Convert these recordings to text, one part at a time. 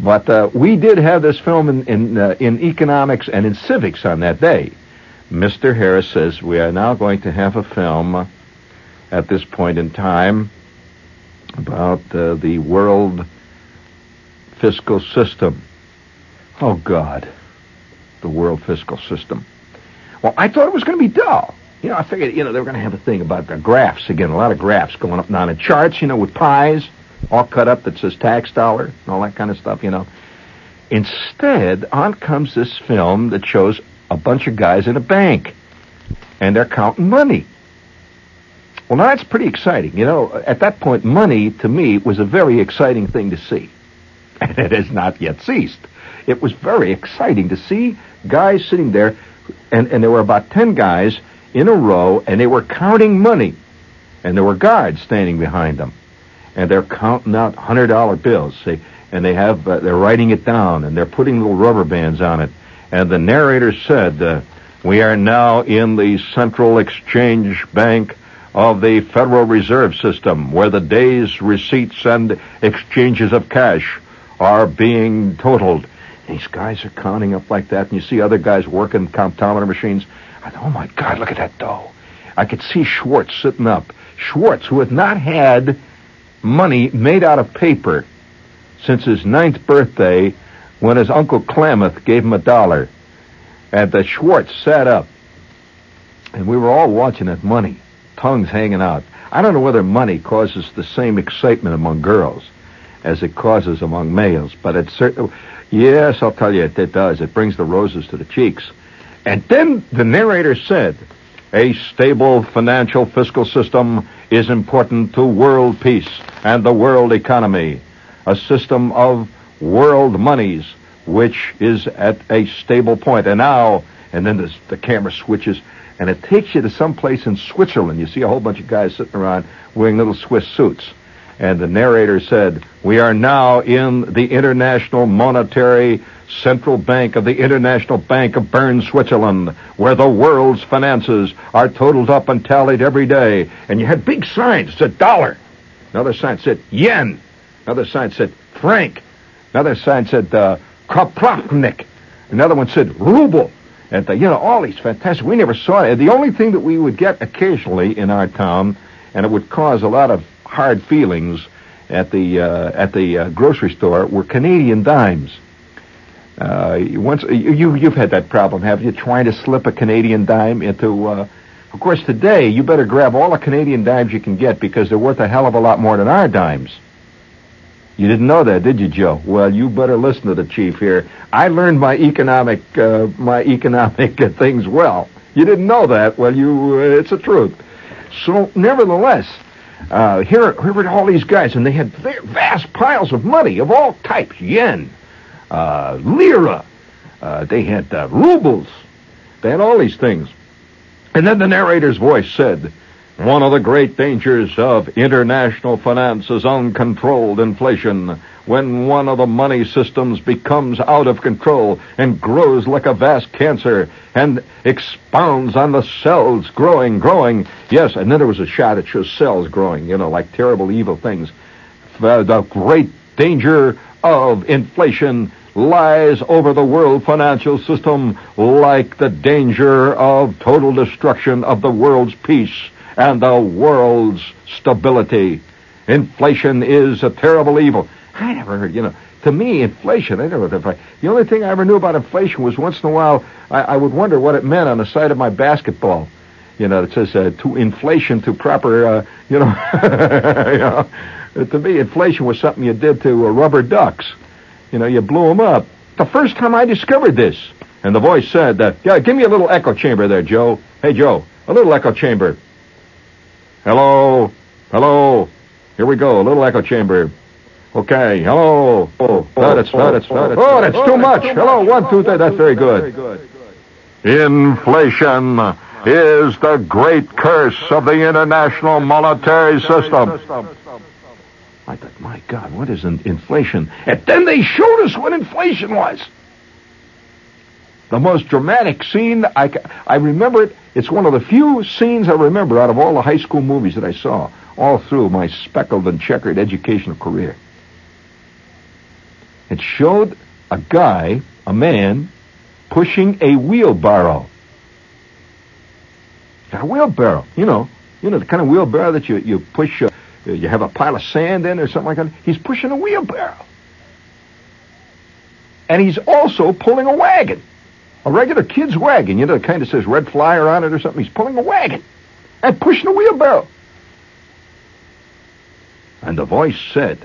But we did have this film in economics and in civics on that day. Mr. Harris says we are now going to have a film at this point in time about the world fiscal system. Oh, God, the world fiscal system. Well, I thought it was going to be dull. I figured, they were going to have a thing about the graphs again, a lot of graphs going up and down, and charts, with pies all cut up that says tax dollar and all that kind of stuff, Instead, on comes this film that shows a bunch of guys in a bank, and they're counting money. Well, now that's pretty exciting. At that point, money, to me, was a very exciting thing to see. And it has not yet ceased. It was very exciting to see guys sitting there, and there were about 10 guys in a row, and they were counting money. And there were guards standing behind them. And they're counting out $100 bills, and they're writing it down, and they're putting little rubber bands on it. And the narrator said, we are now in the Central Exchange Bank of the Federal Reserve System, where the day's receipts and exchanges of cash are being totaled. These guys are counting up like that, and you see other guys working comptometer machines. I thought, oh, my God, look at that dough. I could see Schwartz sitting up. Schwartz, who had not had money made out of paper since his 9th birthday, when his Uncle Klamath gave him $1. And the Schwartz sat up, and we were all watching that money, tongues hanging out. I don't know whether money causes the same excitement among girls as it causes among males, but it certainly, yes, I'll tell you, it does. It brings the roses to the cheeks. And then the narrator said, a stable financial fiscal system is important to world peace and the world economy. A system of world monies, which is at a stable point. And now, and then the camera switches, and it takes you to some place in Switzerland. You see a whole bunch of guys sitting around wearing little Swiss suits. And the narrator said, we are now in the International Monetary Central Bank of the International Bank of Bern, Switzerland, where the world's finances are totaled up and tallied every day. And you had big signs that said dollar. Another sign said yen. Another sign said franc. Another sign said kopropnik. Another one said ruble. And all these fantastic. We never saw it. The only thing that we would get occasionally in our town, and it would cause a lot of hard feelings at the grocery store, were Canadian dimes. You've had that problem, haven't you? Trying to slip a Canadian dime into. Of course, today you better grab all the Canadian dimes you can get because they're worth a hell of a lot more than our dimes. You didn't know that, did you, Joe? Well, you better listen to the chief here. I learned my economic things well. You didn't know that? Well, it's the truth. So, nevertheless, here were all these guys, and they had vast piles of money of all types: yen, lira. They had rubles. They had all these things. And then the narrator's voice said, one of the great dangers of international finance is uncontrolled inflation. When one of the money systems becomes out of control and grows like a vast cancer and expounds on the cells growing. Yes, and then there was a shot that shows cells growing, like terrible, evil things. The great danger of inflation lies over the world financial system like the danger of total destruction of the world's peace and the world's stability. Inflation is a terrible evil. I never heard, to me, inflation, I never heard. The only thing I ever knew about inflation was once in a while, I would wonder what it meant on the side of my basketball. It says, to inflation to proper, To me, inflation was something you did to rubber ducks. You blew them up. The first time I discovered this. And the voice said, give me a little echo chamber there, Joe. Hey, Joe, a little echo chamber. Hello. Here we go, a little echo chamber. Okay, hello. That's too much. Hello, 1, 2, 3. That's very good. Inflation is the great curse of the international monetary system. I thought, my God, what is inflation? And then they showed us what inflation was. The most dramatic scene, I remember it. It's one of the few scenes I remember out of all the high school movies that I saw all through my speckled and checkered educational career. It showed a guy, a man, pushing a wheelbarrow. A wheelbarrow, you know the kind of wheelbarrow that you push, you have a pile of sand in or something like that. He's pushing a wheelbarrow. And he's also pulling a wagon. A regular kid's wagon, the kind that says Red Flyer on it or something. He's pulling a wagon and pushing a wheelbarrow. And the voice said,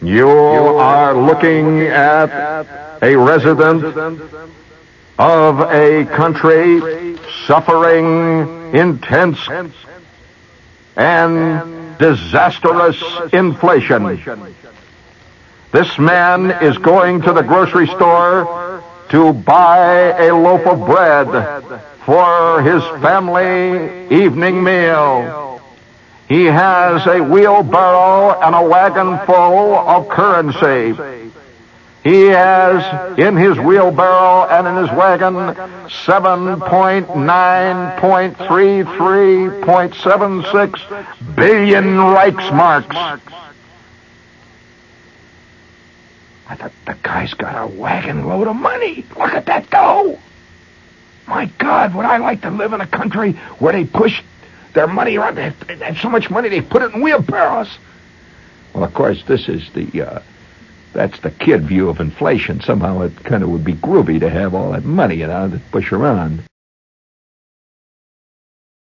"You are looking at a resident of a country suffering intense and disastrous inflation. This man is going to the grocery store to buy a loaf of bread for his family evening meal. He has a wheelbarrow and a wagon full of currency. He has in his wheelbarrow and in his wagon 7.9.33.76 billion Reichsmarks." I thought, the guy's got a wagon load of money. Look at that go. My God, would I like to live in a country where they push their money around. They have so much money they put it in wheelbarrows. Well, of course, this is that's the kid view of inflation. Somehow it kind of would be groovy to have all that money, to push around.